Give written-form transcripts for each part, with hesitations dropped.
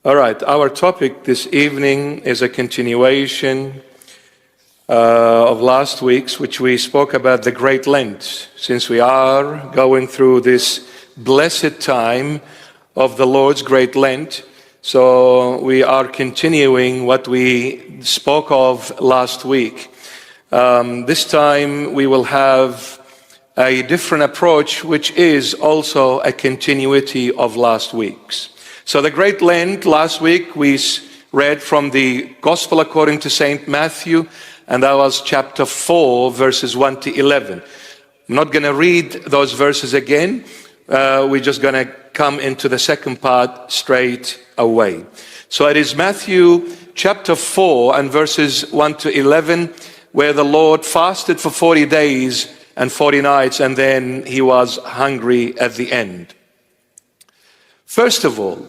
All right, our topic this evening is a continuation of last week's, which we spoke about the Great Lent, since we are going through this blessed time of the Lord's Great Lent. So we are continuing what we spoke of last week. This time we will have a different approach, which is also a continuity of last week's. So the Great Lent, last week we read from the Gospel according to St. Matthew, and that was chapter 4, verses 1 to 11. I'm not going to read those verses again. We're just going to come into the second part straight away. So it is Matthew chapter 4 and verses 1 to 11, where the Lord fasted for 40 days and 40 nights, and then he was hungry at the end. First of all,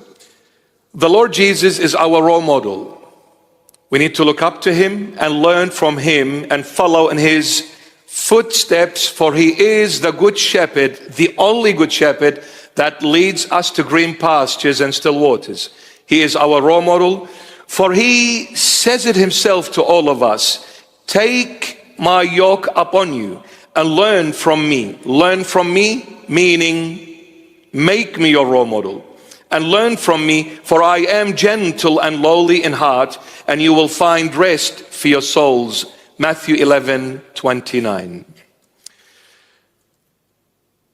the Lord Jesus is our role model. We need to look up to him and learn from him and follow in his footsteps, for he is the good shepherd, the only good shepherd that leads us to green pastures and still waters. He is our role model, for he says it himself to all of us: take my yoke upon you and learn from me. Learn from me, meaning make me your role model. And learn from me, for I am gentle and lowly in heart, and you will find rest for your souls. Matthew 11:29.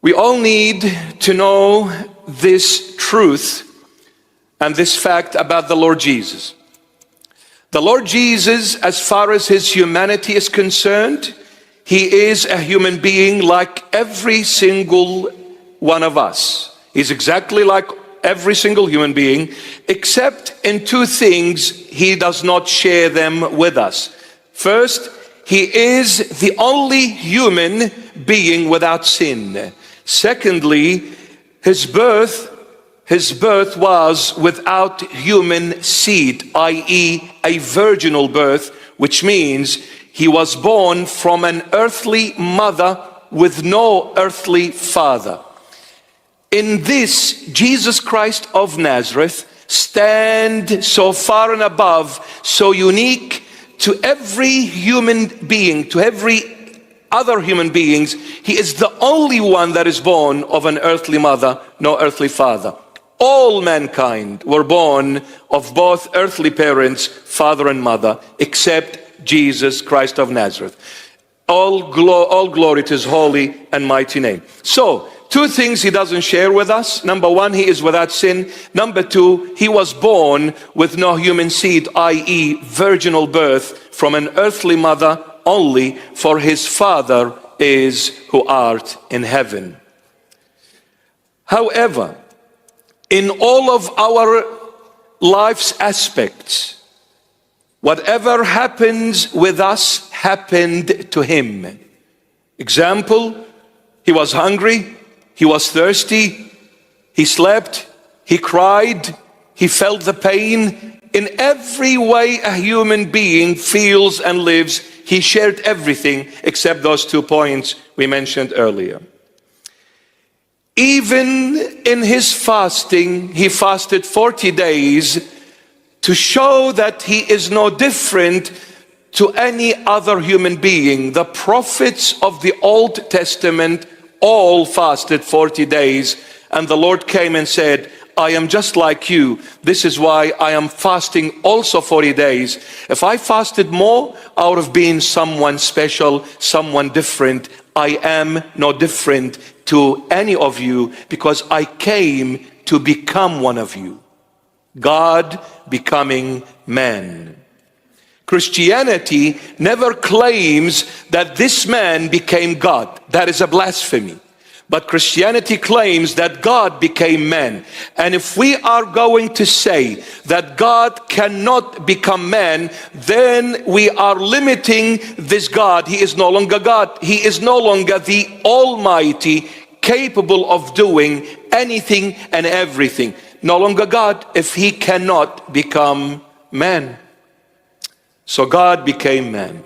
We all need to know this truth and this fact about the Lord Jesus. The Lord Jesus, as far as his humanity is concerned, he is a human being like every single one of us. He's exactly like every single human being, except in two things he does not share them with us. First, he is the only human being without sin. Secondly, his birth was without human seed, i.e. a virginal birth, which means he was born from an earthly mother with no earthly father. In this, Jesus Christ of Nazareth stands so far and above, so unique to every human being, to every other human beings. He is the only one that is born of an earthly mother, no earthly father. All mankind were born of both earthly parents, father and mother, except Jesus Christ of Nazareth. All glory to his holy and mighty name. So, two things he doesn't share with us. Number one, he is without sin. Number two, he was born with no human seed, i.e. virginal birth from an earthly mother only, for his Father is who art in heaven. However, in all of our life's aspects, whatever happens with us happened to him. Example, he was hungry, he was thirsty, he slept, he cried, he felt the pain. In every way a human being feels and lives, he shared everything except those 2 points we mentioned earlier. Even in his fasting, he fasted 40 days to show that he is no different to any other human being. The prophets of the Old Testament all fasted 40 days, and the Lord came and said, I am just like you. This is why I am fasting also 40 days. If I fasted more, I would have been someone special, someone different. I am no different to any of you, because I came to become one of you. God becoming man. Christianity never claims that this man became God. That is a blasphemy. But Christianity claims that God became man. And if we are going to say that God cannot become man, then we are limiting this God. He is no longer God. He is no longer the Almighty, capable of doing anything and everything. No longer God if he cannot become man. So God became man.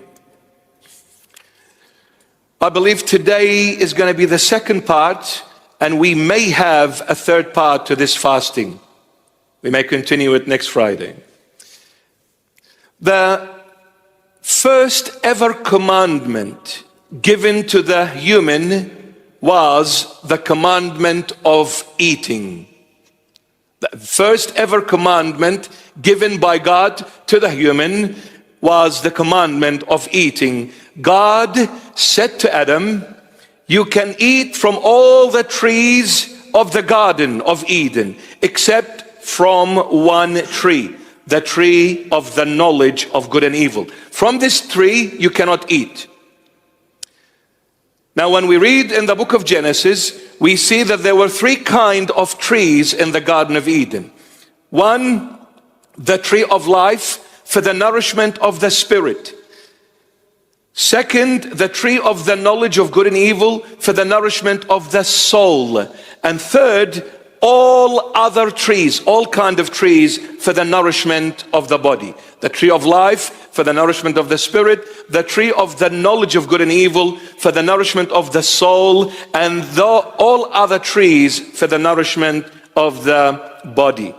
I believe today is going to be the second part, and we may have a third part to this fasting. We may continue it next Friday. The first ever commandment given to the human was the commandment of eating. The first ever commandment given by God to the human was the commandment of eating. God said to Adam, you can eat from all the trees of the Garden of Eden, except from one tree, the tree of the knowledge of good and evil. From this tree you cannot eat. Now, when we read in the book of Genesis, we see that there were three kinds of trees in the Garden of Eden. One, the tree of life for the nourishment of the spirit. Second, the tree of the knowledge of good and evil for the nourishment of the soul. And third, all other trees, all kind of trees for the nourishment of the body. The tree of life for the nourishment of the spirit, the tree of the knowledge of good and evil for the nourishment of the soul, and all other trees for the nourishment of the body.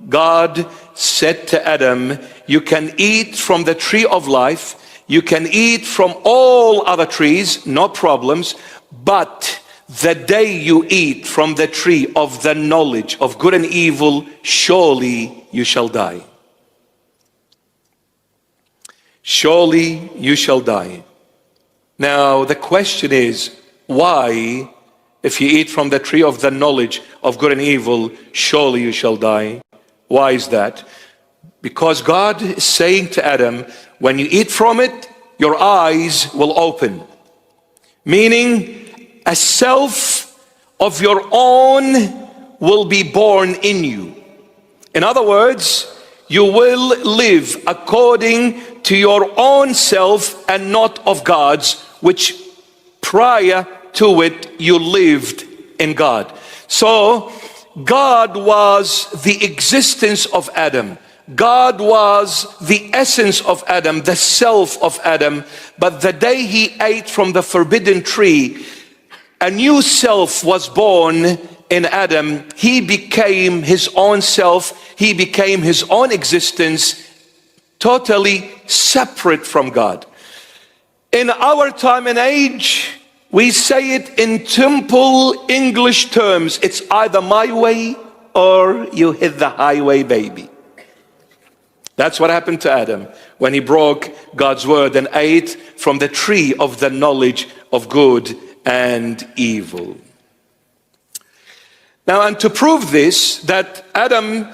God said to Adam, you can eat from the tree of life, you can eat from all other trees, no problems, but the day you eat from the tree of the knowledge of good and evil, surely you shall die. Surely you shall die. Now the question is, why, if you eat from the tree of the knowledge of good and evil, surely you shall die? Why is that? Because God is saying to Adam, when you eat from it, your eyes will open. Meaning, a self of your own will be born in you. In other words, you will live according to your own self and not of God's, which prior to it you lived in God. So God was the existence of Adam. God was the essence of Adam, the self of Adam. But the day he ate from the forbidden tree, a new self was born in Adam. He became his own self. He became his own existence, totally separate from God. In our time and age, we say it in simple English terms. It's either my way or you hit the highway, baby. That's what happened to Adam when he broke God's word and ate from the tree of the knowledge of good and evil. Now, and to prove this, that Adam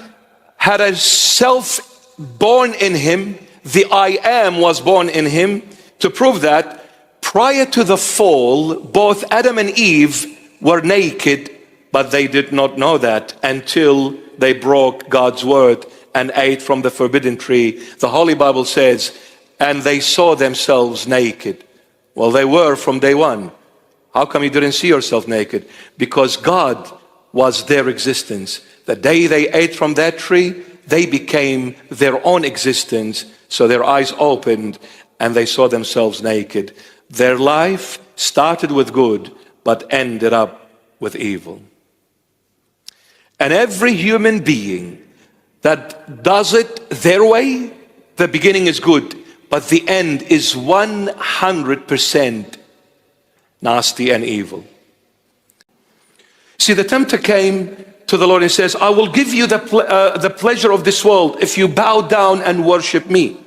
had a self born in him, the I am was born in him. To prove that, prior to the fall, both Adam and Eve were naked, but they did not know that until they broke God's word and ate from the forbidden tree. The Holy Bible says, and they saw themselves naked. Well, they were from day one. How come you didn't see yourself naked? Because God was their existence. The day they ate from that tree, they became their own existence. So their eyes opened and they saw themselves naked. Their life started with good, but ended up with evil. And every human being that does it their way, the beginning is good, but the end is 100% nasty and evil. See, the tempter came to the Lord and says, I will give you the pleasure of this world if you bow down and worship me.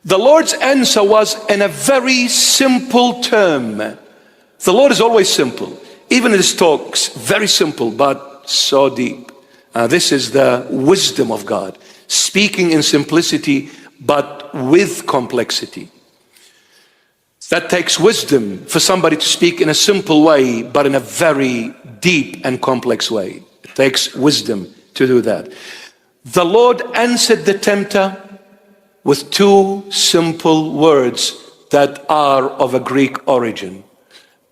The Lord's answer was in a very simple term. The Lord is always simple. Even in his talks, very simple, but so deep. This is the wisdom of God, speaking in simplicity, but with complexity. That takes wisdom for somebody to speak in a simple way, but in a very deep and complex way. It takes wisdom to do that. The Lord answered the tempter with two simple words that are of a Greek origin.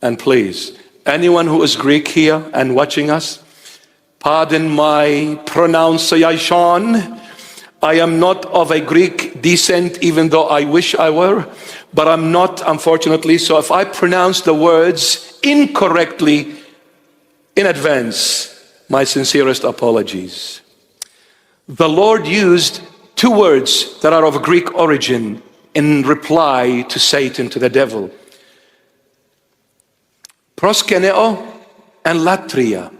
And please, anyone who is Greek here and watching us, pardon my pronunciation. I am not of a Greek descent, even though I wish I were, but I'm not, unfortunately. So if I pronounce the words incorrectly in advance, my sincerest apologies. the Lord used two words that are of Greek origin in reply to Satan, to the devil. Proskeneo and latria.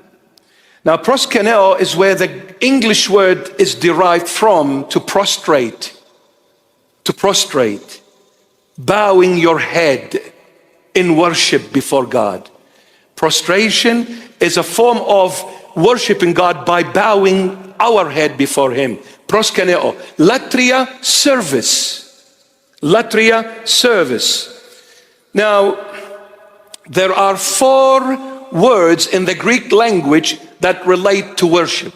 Now, proskeneo is where the English word is derived from, to prostrate, bowing your head in worship before God. Prostration is a form of worshiping God by bowing our head before Him. Proskeneo. Latria, service. Latria, service. Now, there are 4 words in the Greek language that relate to worship.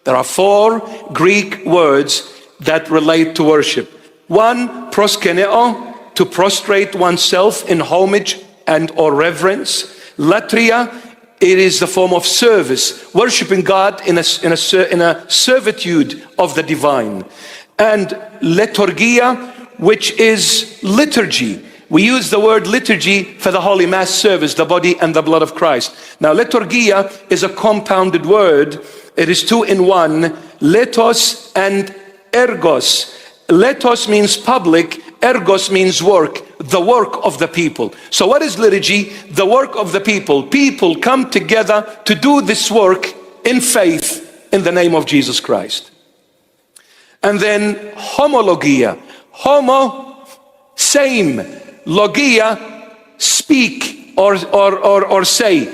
There are 4 Greek words that relate to worship. 1, proskeneo, to prostrate oneself in homage and or reverence. Latria, it is the form of service, worshiping God in a servitude of the divine. And liturgia, which is liturgy. We use the word liturgy for the Holy Mass service, the body and the blood of Christ. Now, liturgia is a compounded word. It is 2 in 1, letos and ergos. Letos means public, ergos means work, the work of the people. So what is liturgy? The work of the people. People come together to do this work in faith in the name of Jesus Christ. And then homologia. Homo, same. Logia, speak or say.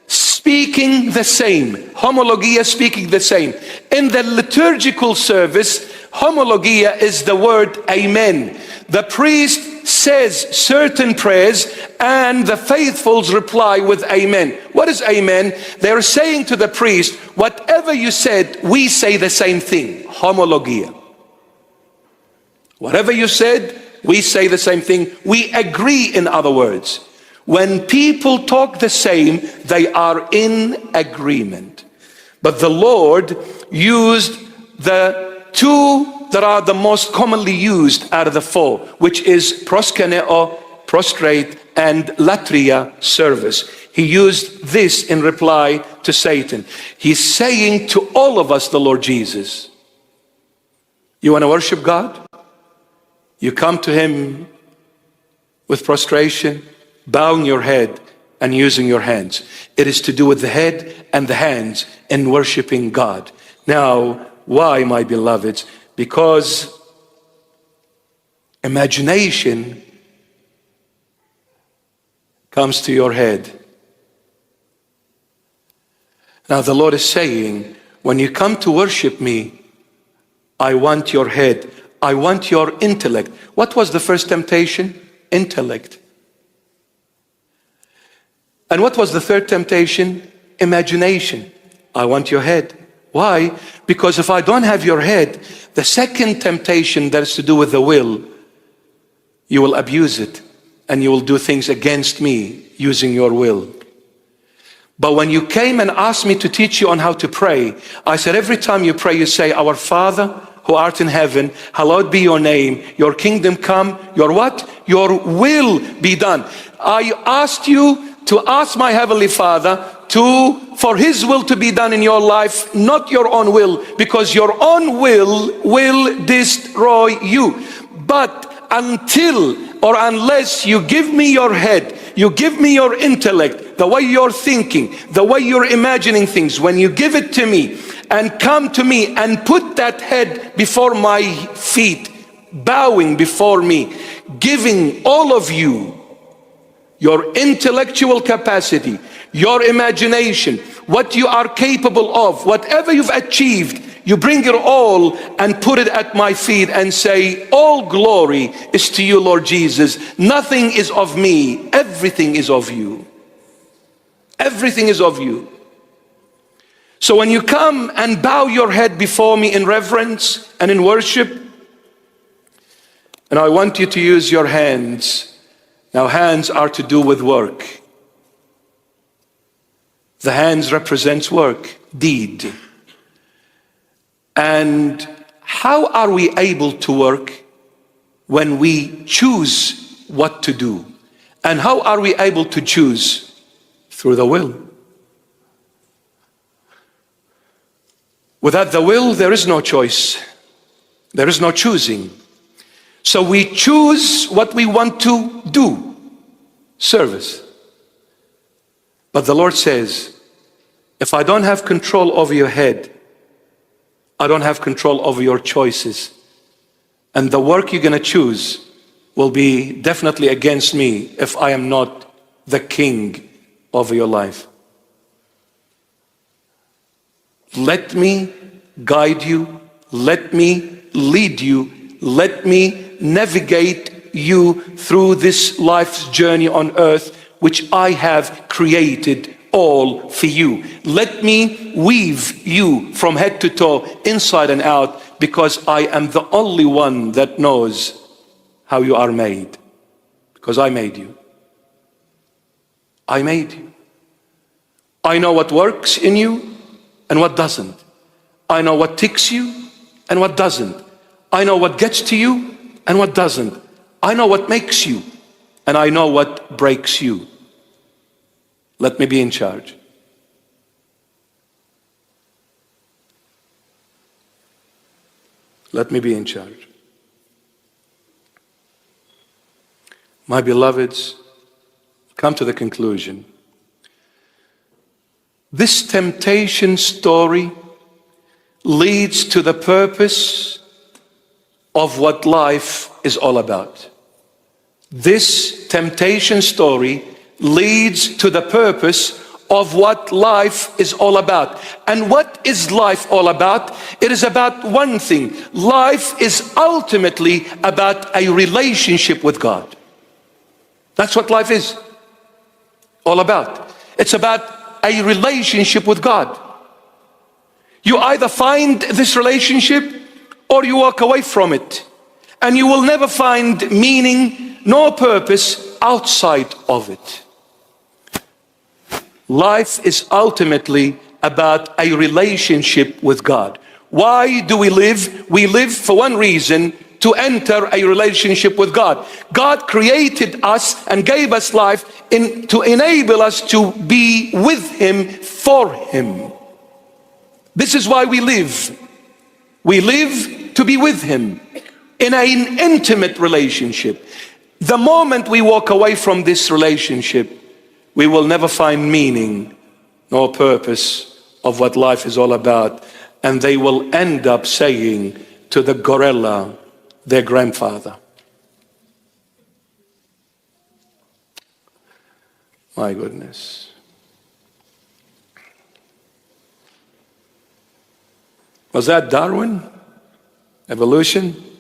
Speaking the same. Homologia, speaking the same. In the liturgical service, homologia is the word amen. The priest says certain prayers and the faithfuls reply with amen. What is amen? They're saying to the priest, whatever you said, we say the same thing. Homologia. Whatever you said, we say the same thing. We agree, in other words. When people talk the same, they are in agreement. But the Lord used the 2 that are the most commonly used out of the 4, which is proskeneo, prostrate, and latria, service. He used this in reply to Satan. He's saying to all of us, the Lord Jesus, you want to worship God? You come to Him with prostration, bowing your head and using your hands. It is to do with the head and the hands in worshiping God. Now, why, my beloveds? Because imagination comes to your head. Now the Lord is saying, when you come to worship me, I want your head. I want your intellect. What was the first temptation? Intellect. And what was the third temptation? Imagination. I want your head. Why? Because if I don't have your head, the second temptation that is to do with the will, you will abuse it and you will do things against me using your will. But when you came and asked me to teach you on how to pray, I said every time you pray, you say, Our Father who art in heaven, hallowed be your name, your kingdom come, your what? Your will be done. I asked you to ask my Heavenly Father for His will to be done in your life, not your own will, because your own will destroy you. But until or unless you give me your head, you give me your intellect, the way you're thinking, the way you're imagining things, when you give it to me and come to me and put that head before my feet, bowing before me, giving all of you your intellectual capacity, your imagination, what you are capable of, whatever you've achieved, you bring it all and put it at my feet and say, all glory is to you, Lord Jesus. Nothing is of me, everything is of you. Everything is of you. So when you come and bow your head before me in reverence and in worship, and I want you to use your hands. Now, hands are to do with work. The hands represents work, deed. And how are we able to work? When we choose what to do. And how are we able to choose? Through the will. Without the will, there is no choice. There is no choosing. So we choose what we want to do, service. But the Lord says, if I don't have control over your head, I don't have control over your choices. And the work you're going to choose will be definitely against me if I am not the king over your life. Let me guide you. Let me lead you. Let me navigate you through this life's journey on earth, which I have created all for you. Let me weave you from head to toe, inside and out, because I am the only one that knows how you are made. Because I made you. I made you. I know what works in you and what doesn't. I know what ticks you and what doesn't. I know what gets to you and what doesn't. I know what makes you and I know what breaks you. Let me be in charge. Let me be in charge. My beloveds, come to the conclusion. This temptation story leads to the purpose of what life is all about. This temptation story leads to the purpose of what life is all about. And what is life all about? It is about one thing. Life is ultimately about a relationship with God. That's what life is all about. It's about a relationship with God. You either find this relationship or you walk away from it. And you will never find meaning nor purpose outside of it. Life is ultimately about a relationship with God. Why do we live? We live for one reason, to enter a relationship with God. God created us and gave us life to enable us to be with Him, for Him. This is why we live. We live to be with Him in an intimate relationship. The moment we walk away from this relationship, we will never find meaning nor purpose of what life is all about. And they will end up saying to the gorilla, their grandfather. My goodness. Was that Darwin? Evolution?